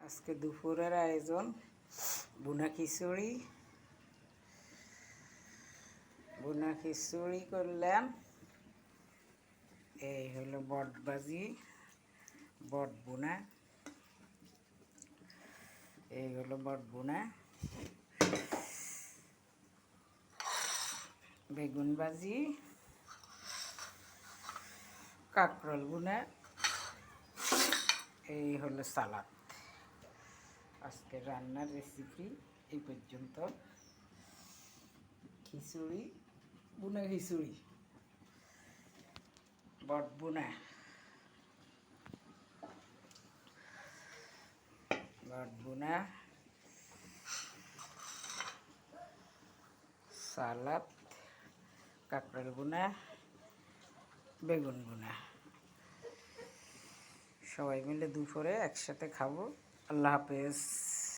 আজকে দুপুরের আয়োজন বুনা খিচুড়ি করলাম। এই হলো বট ভাজি, বট বুনা, এই হলো বট বুনা, বেগুন ভাজি, কাঁকরোল বুনা, এই হলো সালাদ। আজকে রান্নার রেসিপি এই পর্যন্ত। খিচুড়ি, বুনা খিচুড়ি, বট বুনা, বট বুনা, সালাদ, কাঁকরোল বুনা, বেগুন বুনা। সবাই মিলে দুপুরে একসাথে খাবো। আল্লাহ হাফেজ।